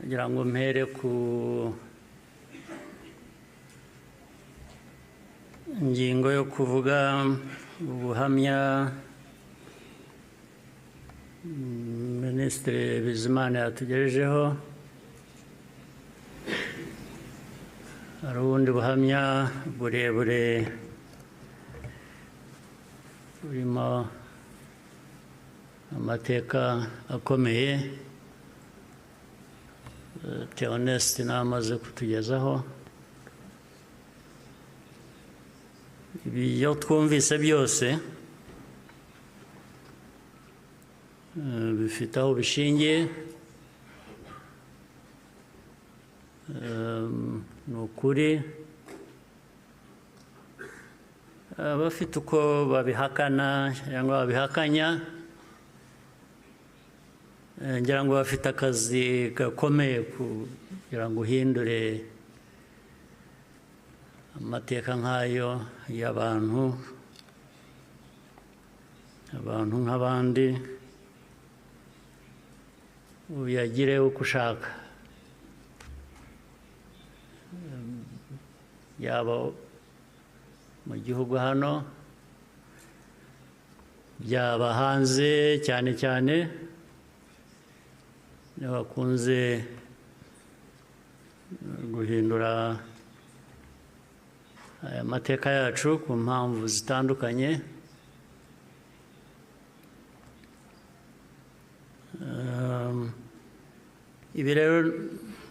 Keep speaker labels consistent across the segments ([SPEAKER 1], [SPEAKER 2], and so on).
[SPEAKER 1] ngira ngo mpere ku ingingo yo kuvuga ubuhamya Minisitiri Bizimana yatugejejeho. Hari ubundi buhamya burebure burimo amateka akomeye Theoneste namaze kutugezaho. Ibyo twumvise byose bifite aho bishingiye. Ni ukuri abafite uko babihakana cyangwa babihakanya, ngira ngo bafite akazi gakomeye kugira ngo uhindure amateka nk'ayo y'abantu nk'abandi, uyagire uko ushaka, yaba mu gihugu hano byaba hanze, cyane cyane bakunze guhindura aya mateka yacu ku mpamvu zitandukanye. Ibi rero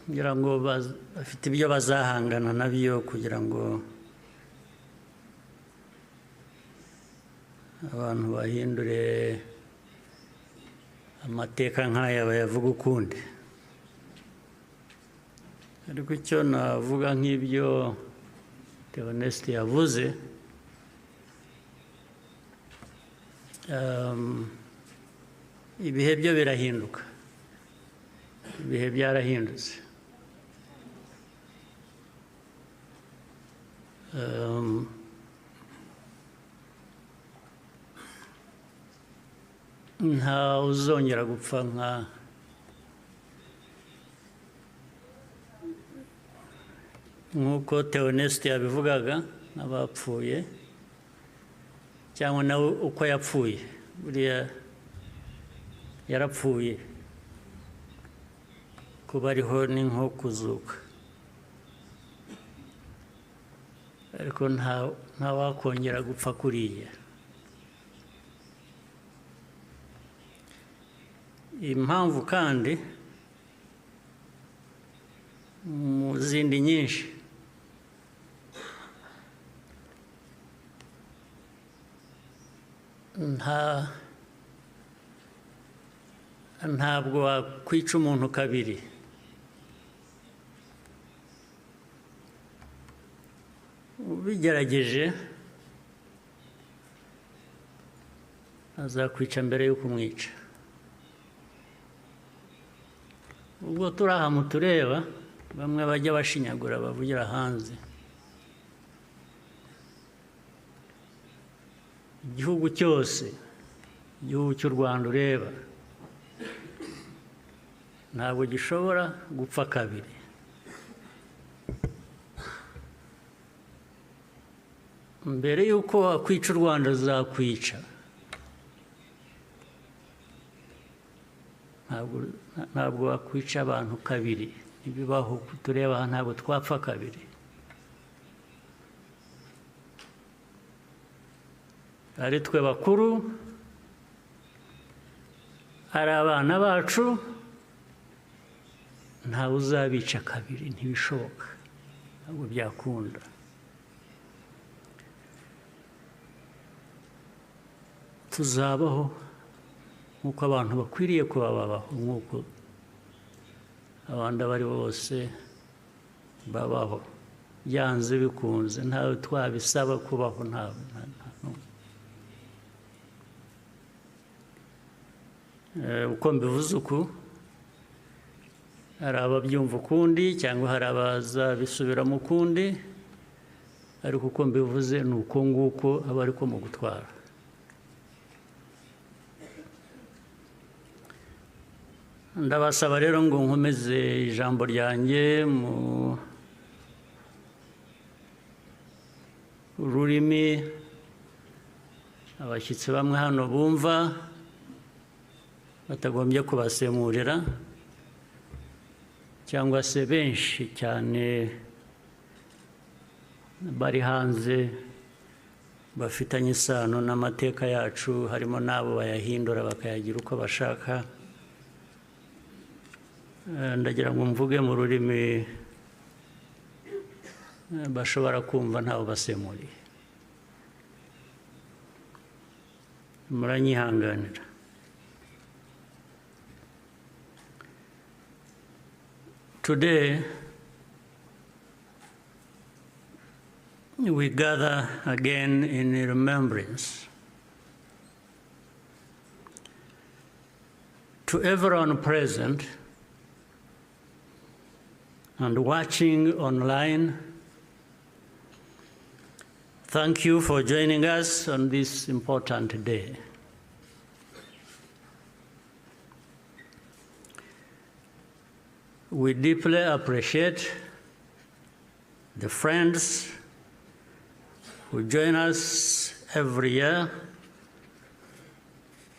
[SPEAKER 1] ngira ngo bafite ibyo bazahangana nabyo kugira ngo abantu bahindure amateka nk'aya bayavuga ukundi. Ariko icyo navuga nk'ibyo Theoneste yavuze, ibihe byo birahinduka, ibihe byarahindutse. Nta uzongera gupfa nk'uko Theoneste yabivugaga n'abapfuye, cyangwa nawe uko yapfuye. Buriya yarapfuye, kuba ariho ni nko kuzuka, ariko nta wakongera gupfa kuriya. Impamvu kandi mu zindi nyinshi ntabwo wakwica umuntu kabiri. Ubigerageje azakwica mbere yo kumwica. Ubwo turi aha mutureba, bamwe bajya bashinyagura bavugira hanze. Igihugu cyose, igihugu cy'u Rwanda ureba, ntabwo gishobora gupfa kabiri. Mbere y'uko wakwica u Rwanda Ruzakwica. Ntabwo wakwica abantu kabiri, ntibibaho. Tureba aha ntabwo twapfa kabiri. Ari twe bakuru, ari abana bacu, ntawe uzabica kabiri, ntibishoboka, ntabwo byakunda. Tuzabaho nk'uko abantu bakwiriye kuba babaho, nk'uko abandi abo ari bo bose babaho, byanze bikunze, ntawe twabisaba kubaho. Uko mbivuze uku, hari ababyumva ukundi cyangwa hari abazabisubiramo ukundi, ariko uko mbivuze ni uko nguko aba ariko mu gutwara. ndabasaba rero ngo nkomeze ijambo ryanjye mu rurimi abashyitsi bamwe hano bumva batagombye kubasemurira cyangwa se benshi cyane bari hanze bafitanye isano n'amateka yacu, harimo n'abo bayahindura bakayagira uko bashaka. Ndagira ngo mvuge mu rurimi bashobora kumva ntawe basemuriye. Muranyihanganira. Today, we gather again in remembrance to everyone present and watching online. Thank you for joining us on this important day. We deeply appreciate the friends who join us every year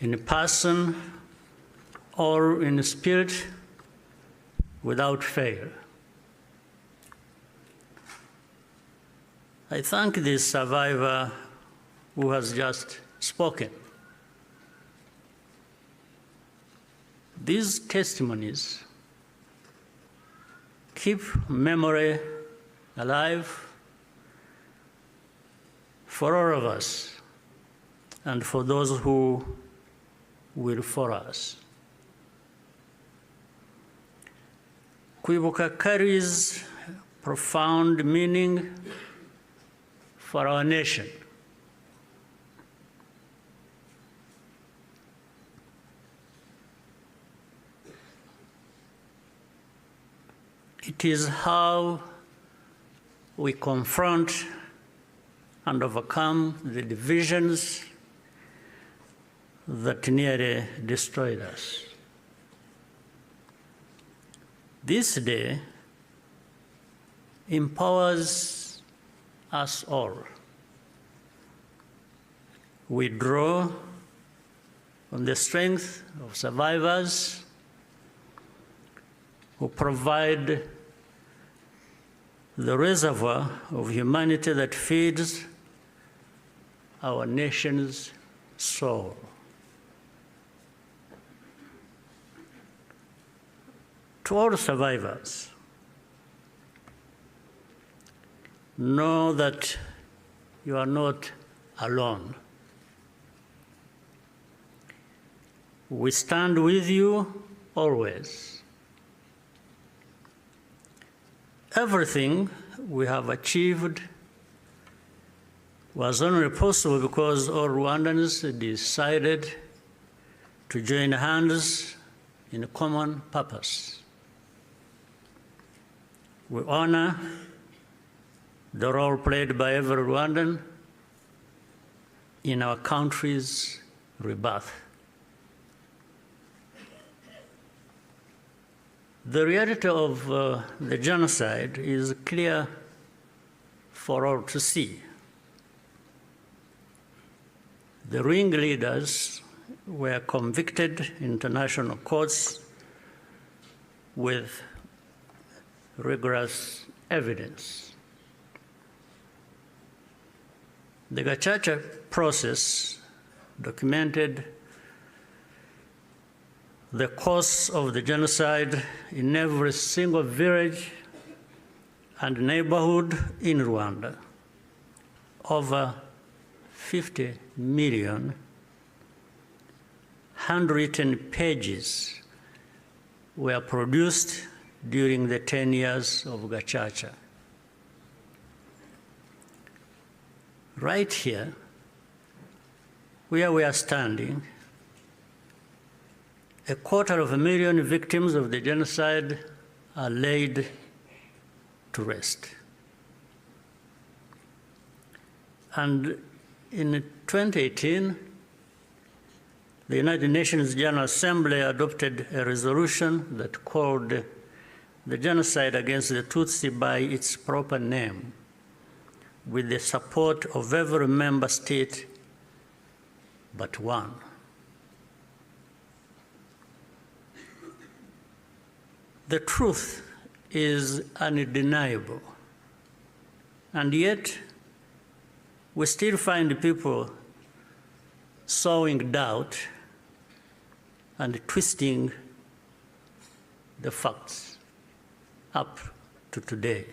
[SPEAKER 1] in person or in spirit without fail. I thank the survivor who has just spoken. These testimonies keep memory alive for all of us and for those who will follow us. Kwibuka carries profound meaning for our nation. It is how we confront and overcome the divisions that nearly destroyed us. This day empowers us all. We draw on the strength of survivors who provide the reservoir of humanity that feeds our nation's soul. To all survivors, know that you are not alone. We stand with you always. Everything we have achieved was only possible because all Rwandans decided to join hands in a common purpose. We honor the role played by every Rwandan in our country's rebirth. The reality of the genocide is clear for all to see. The ringleaders were convicted in international courts with rigorous evidence. The Gacaca process documented the course of the genocide in every single village and neighborhood in Rwanda. Over 50 million handwritten pages were produced during the 10 years of Gacaca. Right here, where we are standing, 250,000 victims of the genocide are laid to rest. And in 2018, the United Nations General Assembly adopted a resolution that called the genocide against the Tutsi by its proper name, with the support of every member state but one. The truth is undeniable, and yet we still find people sowing doubt and twisting the facts up to today.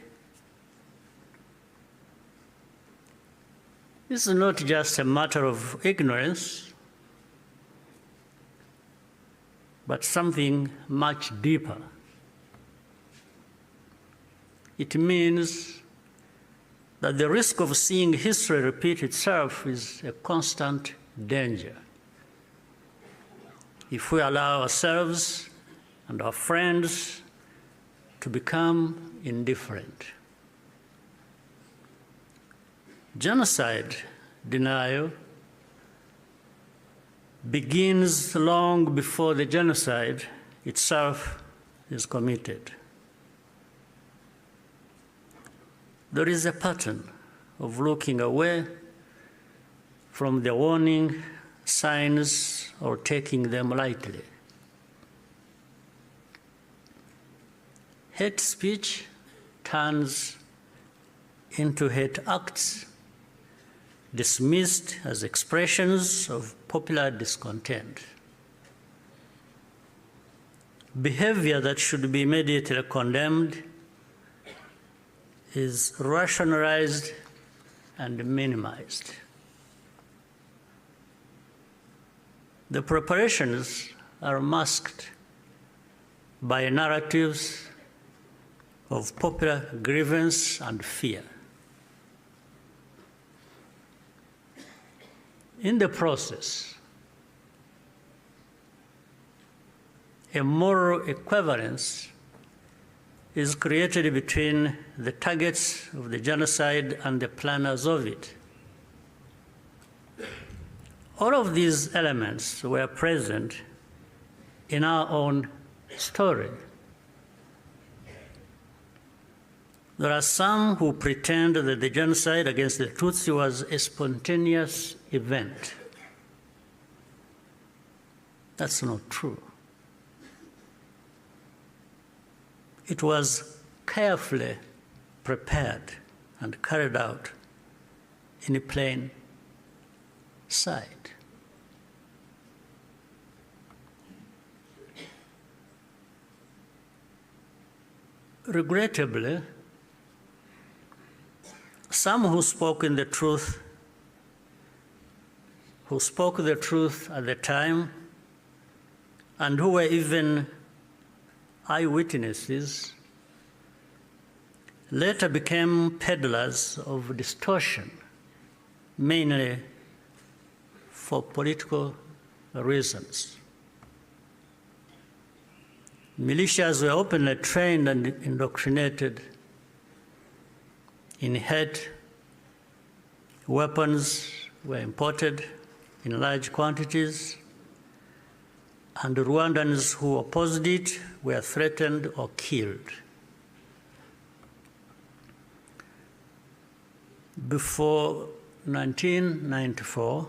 [SPEAKER 1] This is not just a matter of ignorance, but something much deeper. It means that the risk of seeing history repeat itself is a constant danger. If we allow ourselves and our friends to become indifferent. Genocide denial begins long before the genocide itself is committed. There is a pattern of looking away from the warning signs or taking them lightly. Hate speech turns into hate acts, dismissed as expressions of popular discontent. Behavior that should be immediately condemned is rationalized and minimized. The preparations are masked by narratives of popular grievance and fear. In the process, a moral equivalence is created between the targets of the genocide and the planners of it. All of these elements were present in our own story. There are some who pretend that the genocide against the Tutsi was a spontaneous event. That's not true. It was carefully prepared and carried out in plain sight. Regrettably, some who spoke the truth at the time, and who were even eyewitnesses, later became peddlers of distortion, mainly for political reasons. Militias were openly trained and indoctrinated in hate. Weapons were imported in large quantities, and Rwandans who opposed it were threatened or killed. Before 1994,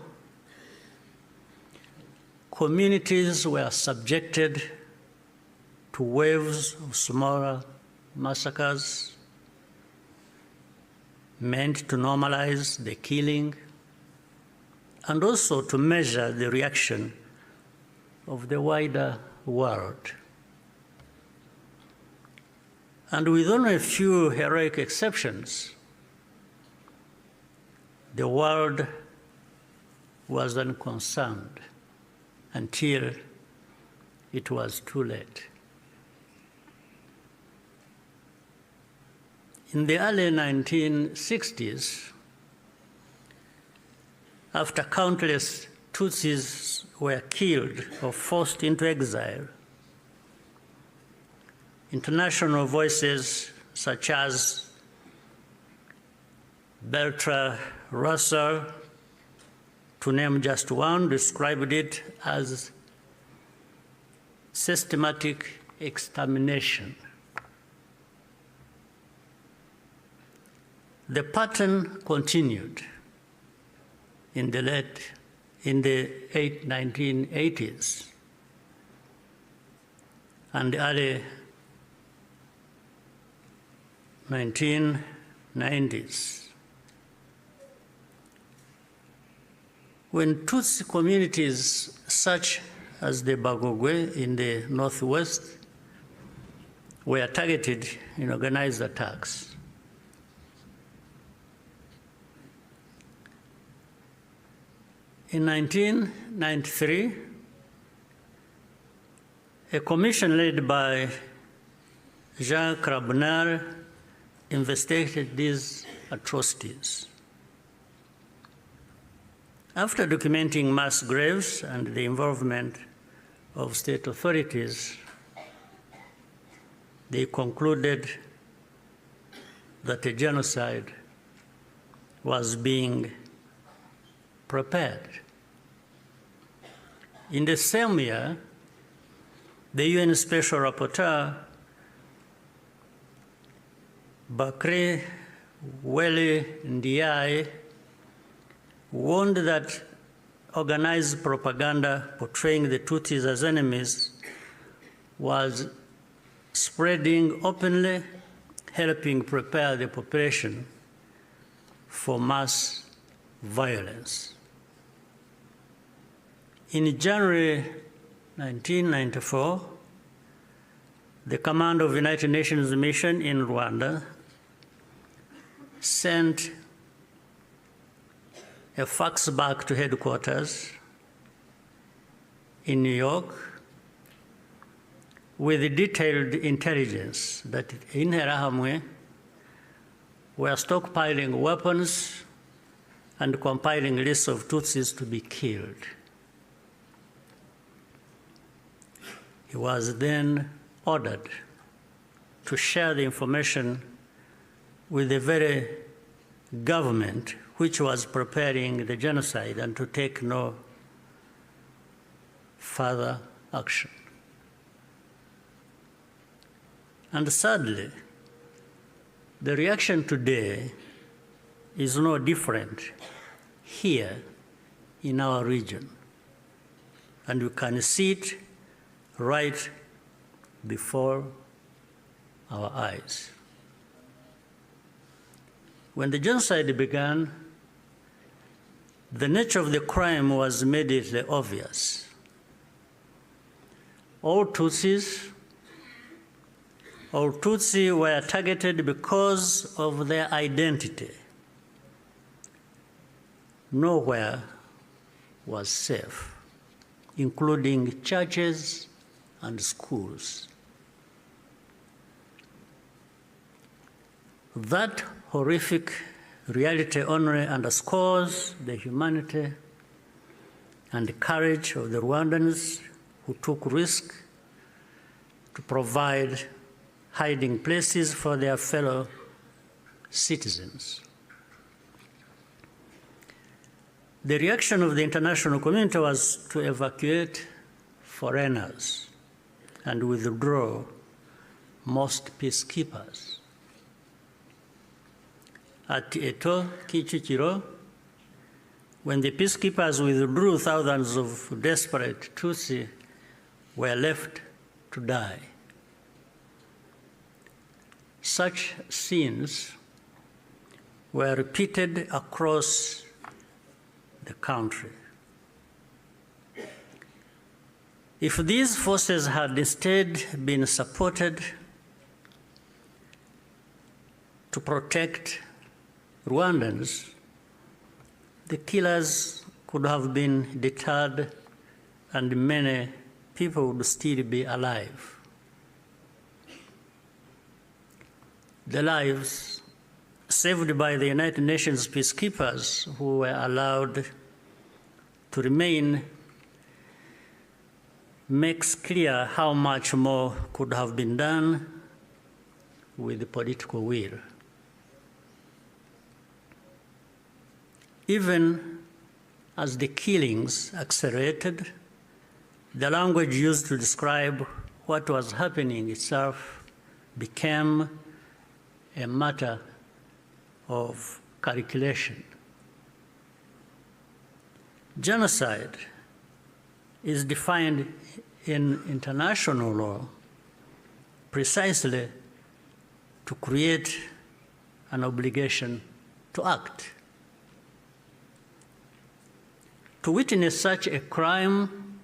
[SPEAKER 1] communities were subjected to waves of smaller massacres meant to normalize the killing and also to measure the reaction of the wider world. And with only a few heroic exceptions, the world was unconcerned until it was too late. In the early 1960s, after countless Tutsis were killed or forced into exile, international voices such as Bertrand Russell to name just one, described it as systematic extermination. The pattern continued in the 1980s and early 1990s. When Tutsi communities such as the Bagogwe in the northwest were targeted in organized attacks, in 1993, a commission led by Jean Crabonnier investigated these atrocities. After documenting mass graves and the involvement of state authorities, they concluded that a genocide was being prepared. In the same year, the UN Special Rapporteur, Bakri Weli Ndiaye, warned that organized propaganda portraying the Tutsis as enemies was spreading openly, helping prepare the population for mass violence. In January 1994, the command of the United Nations mission in Rwanda sent a fax back to headquarters in New York with detailed intelligence that in Interahamwe were stockpiling weapons and compiling lists of Tutsis to be killed. He was then ordered to share the information with the very government which was preparing the genocide and to take no further action. And sadly, the reaction today is no different here in our region. And you can see it right before our eyes. When the genocide began, the nature of the crime was immediately obvious. All Tutsi were targeted because of their identity. Nowhere was safe, including churches and schools. That horrific reality only underscores the humanity and the courage of the Rwandans who took risk to provide hiding places for their fellow citizens. The reaction of the international community was to evacuate foreigners and withdraw most peacekeepers. At Eto, Kichikiro, when the peacekeepers withdrew, thousands of desperate Tutsi were left to die. Such scenes were repeated across the country. If these forces had instead been supported to protect Rwandans, the killers could have been deterred and many people would still be alive. The lives saved by the United Nations peacekeepers who were allowed to remain makes clear how much more could have been done with the political will. Even as the killings accelerated, the language used to describe what was happening itself became a matter of calculation. Genocide is defined in international law precisely to create an obligation to act. To witness such a crime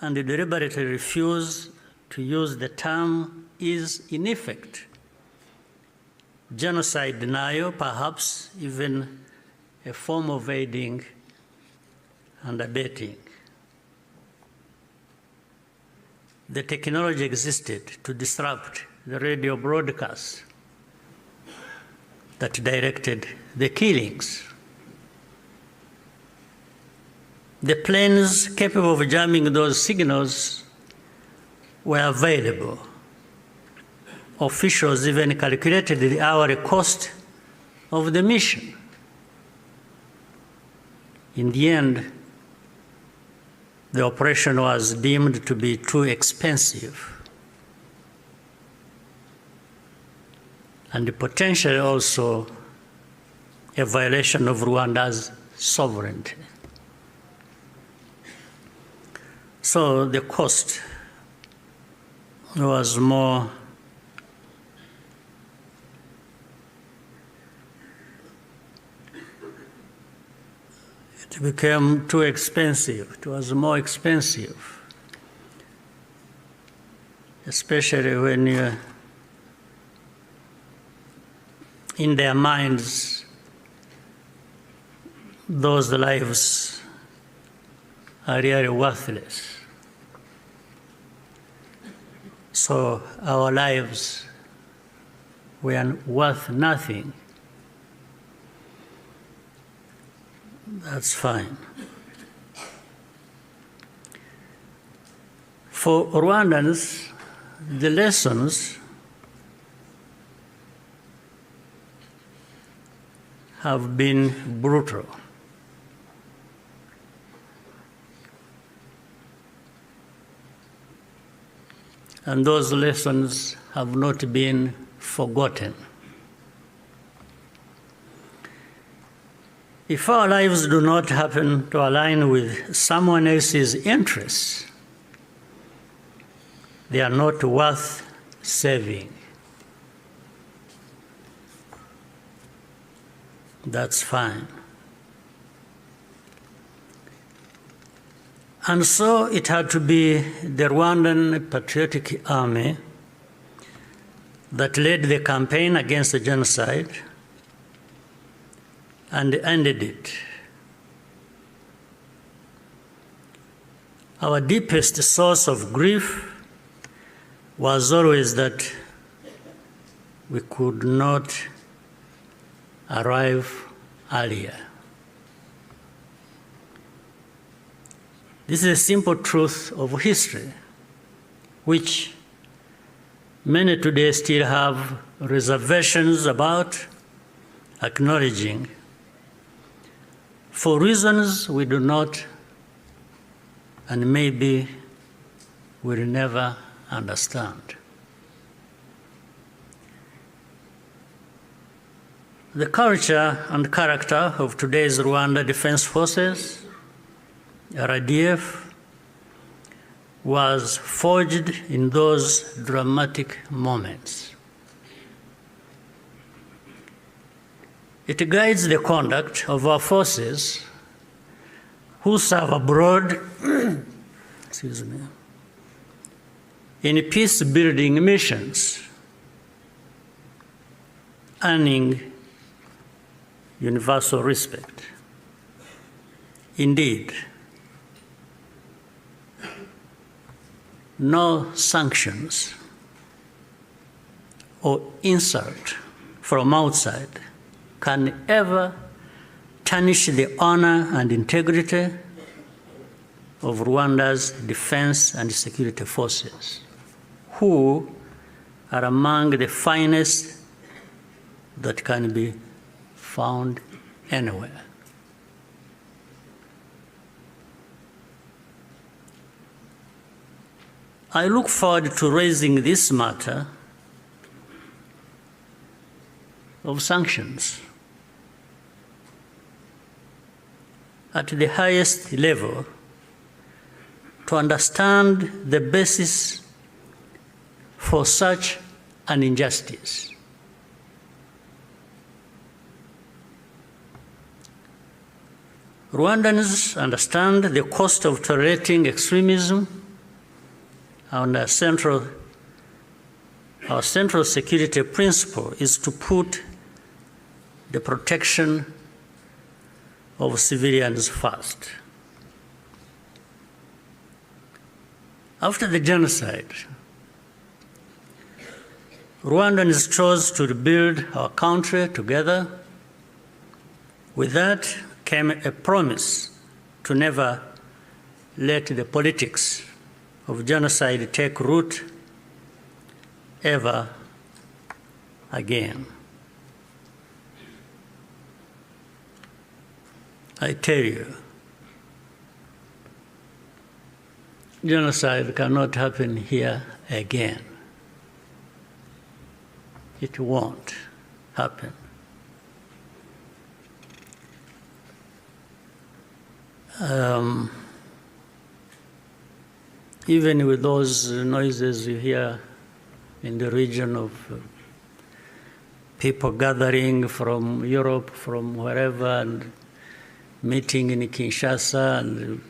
[SPEAKER 1] and deliberately refuse to use the term is, in effect, genocide denial, perhaps even a form of aiding and abetting. The technology existed to disrupt the radio broadcasts that directed the killings. The planes capable of jamming those signals were available. Officials even calculated the hourly cost of the mission. In the end, the operation was deemed to be too expensive and potentially also a violation of Rwanda's sovereignty. So the cost was more it became too expensive. It was more expensive, especially when in their minds, those lives are really worthless. So our lives were worth nothing. That's fine. For Rwandans, the lessons have been brutal. And those lessons have not been forgotten. If our lives do not happen to align with someone else's interests, they are not worth saving. That's fine. And so it had to be the Rwandan Patriotic Army that led the campaign against the genocide and ended it. Our deepest source of grief was always that we could not arrive earlier. This is a simple truth of history, which many today still have reservations about acknowledging, for reasons we do not and maybe will never understand. The culture and character of today's Rwanda Defense Forces, RDF, was forged in those dramatic moments. It guides the conduct of our forces who serve abroad excuse me, in peace-building missions, earning universal respect. Indeed, no sanctions or insult from outside can ever tarnish the honor and integrity of Rwanda's defense and security forces, who are among the finest that can be found anywhere. I look forward to raising this matter of sanctions at the highest level to understand the basis for such an injustice. Rwandans understand the cost of tolerating extremism, and our central security principle is to put the protection of civilians first. After the genocide, Rwandans chose to rebuild our country together. With that came a promise to never let the politics of genocide take root ever again. I tell you, genocide cannot happen here again. It won't happen. Even with those noises you hear in the region of people gathering from Europe, from wherever, and meeting in Kinshasa and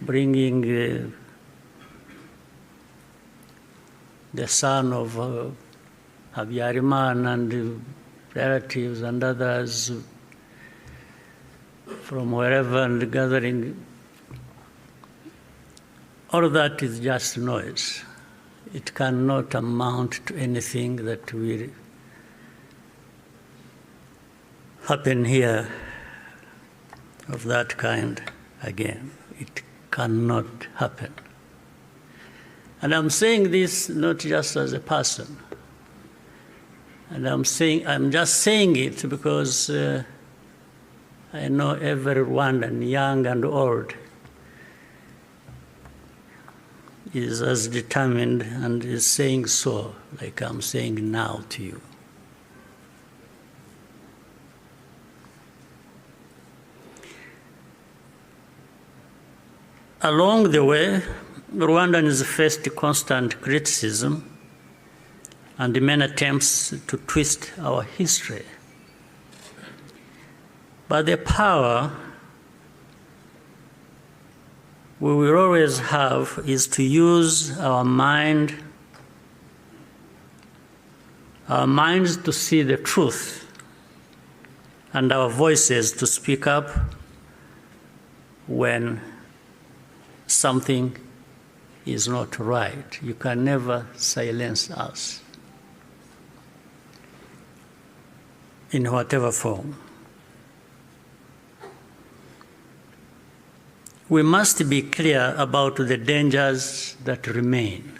[SPEAKER 1] bringing the son of Habyarimana and relatives and others from wherever and gathering. All of that is just noise. It cannot amount to anything that will happen here of that kind again. It cannot happen. And I'm saying this not just as a person. And I'm just saying it because I know every Rwandan, young and old, is as determined and is saying so, like I'm saying now to you. Along the way, Rwandans faced constant criticism and many attempts to twist our history. But the power we will always have is to use our minds to see the truth, and our voices to speak up when something is not right. You can never silence us in whatever form. We must be clear about the dangers that remain.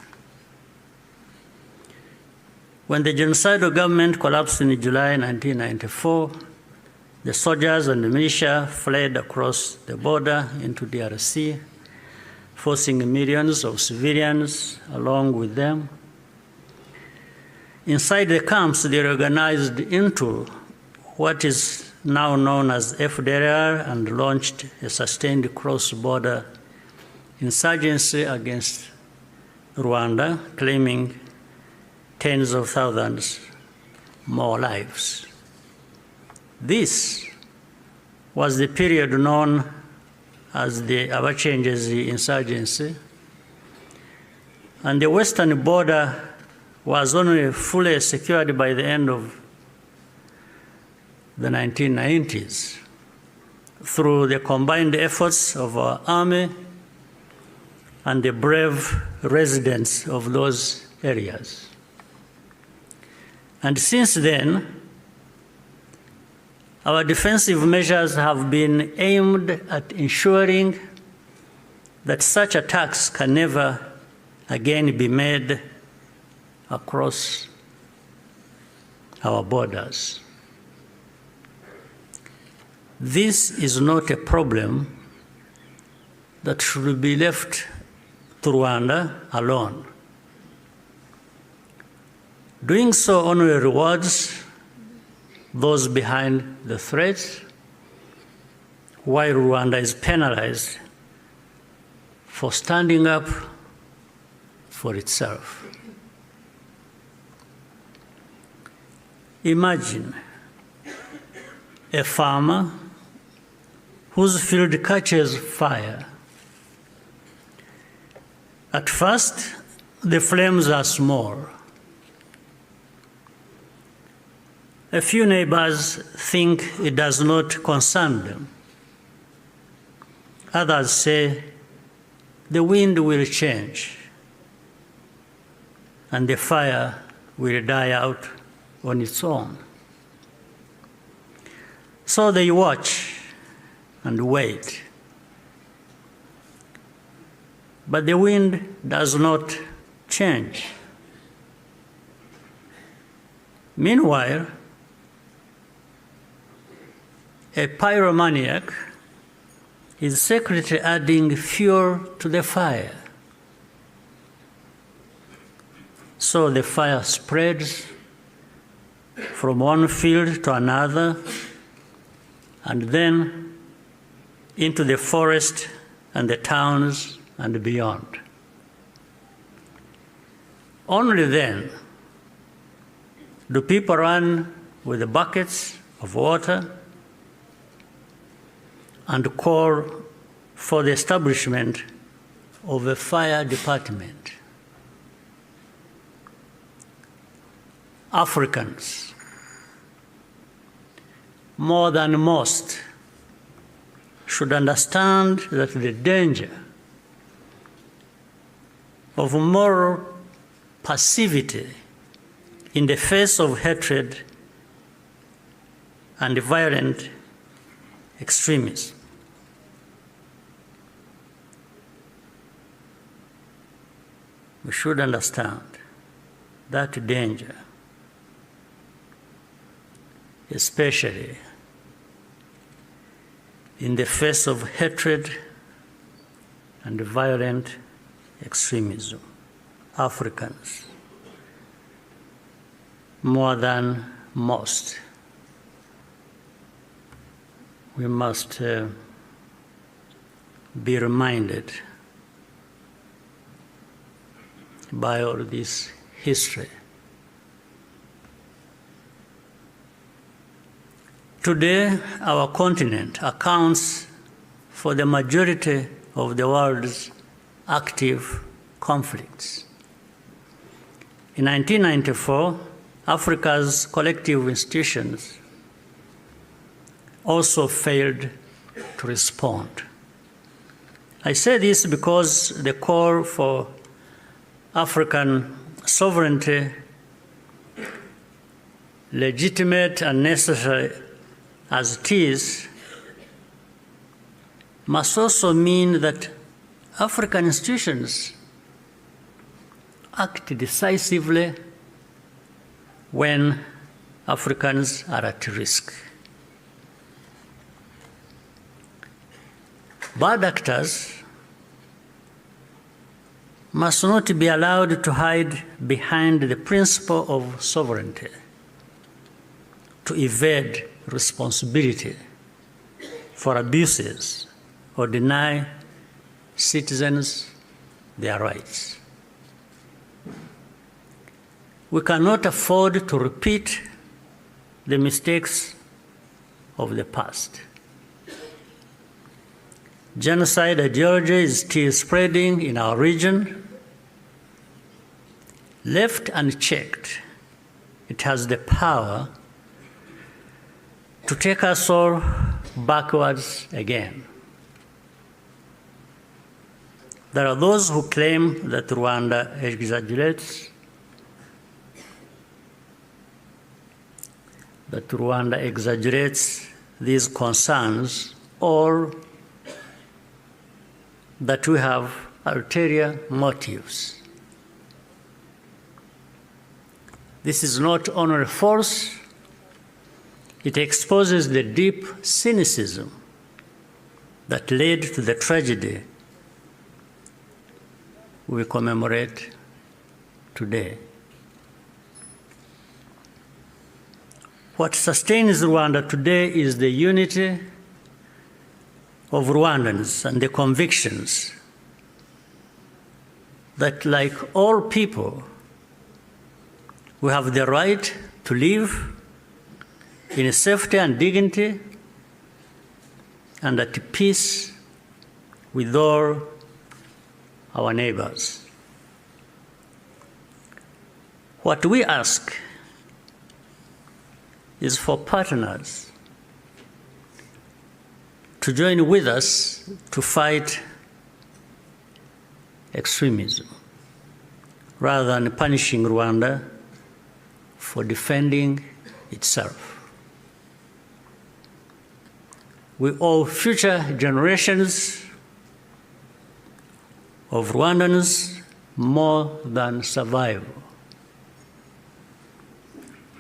[SPEAKER 1] When the genocidal government collapsed in July 1994, the soldiers and the militia fled across the border into DRC, forcing millions of civilians along with them. Inside the camps, they organized into what is now known as FDLR and launched a sustained cross-border insurgency against Rwanda, claiming tens of thousands more lives. This was the period known as the Abacengezi insurgency, and the western border was only fully secured by the end of the 1990s through the combined efforts of our army and the brave residents of those areas. And since then, our defensive measures have been aimed at ensuring that such attacks can never again be made across our borders. This is not a problem that should be left to Rwanda alone. Doing so only rewards those behind the threats, while Rwanda is penalized for standing up for itself. Imagine a farmer whose field catches fire. At first, the flames are small. A few neighbors think it does not concern them. Others say the wind will change and the fire will die out on its own. So they watch and wait. But the wind does not change. Meanwhile, a pyromaniac is secretly adding fuel to the fire. So the fire spreads from one field to another, and then into the forest and the towns and beyond. Only then do people run with the buckets of water and call for the establishment of a fire department. Africans, more than most, should understand that the danger of moral passivity in the face of hatred and violent extremism. We should understand that danger, especially in the face of hatred and violent extremism. Africans, more than most, we must be reminded by all this history. Today, our continent accounts for the majority of the world's active conflicts. In 1994, Africa's collective institutions also failed to respond. I say this because the call for African sovereignty, legitimate and necessary as it is, must also mean that African institutions act decisively when Africans are at risk. Bad actors must not be allowed to hide behind the principle of sovereignty, to evade responsibility for abuses or deny citizens their rights. We cannot afford to repeat the mistakes of the past. Genocide ideology is still spreading in our region. Left unchecked, it has the power to take us all backwards again. There are those who claim that Rwanda exaggerates, these concerns, or that we have ulterior motives. This is not only false, it exposes the deep cynicism that led to the tragedy we commemorate today. What sustains Rwanda today is the unity of Rwandans and the convictions that, like all people, we have the right to live in safety and dignity and at peace with all our neighbors. What we ask is for partners to join with us to fight extremism, rather than punishing Rwanda for defending itself. We owe future generations of Rwandans more than survival.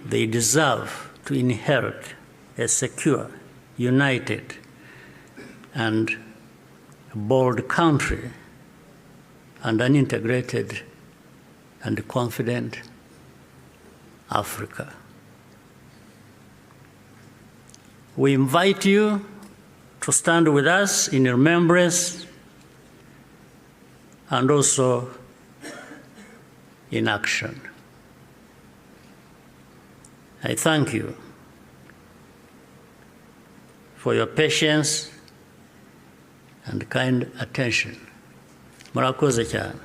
[SPEAKER 1] They deserve to inherit a secure, united, and bold country and an integrated and confident Africa. We invite you to stand with us in remembrance and also in action. I thank you for your patience and kind attention. Murakoze cyane.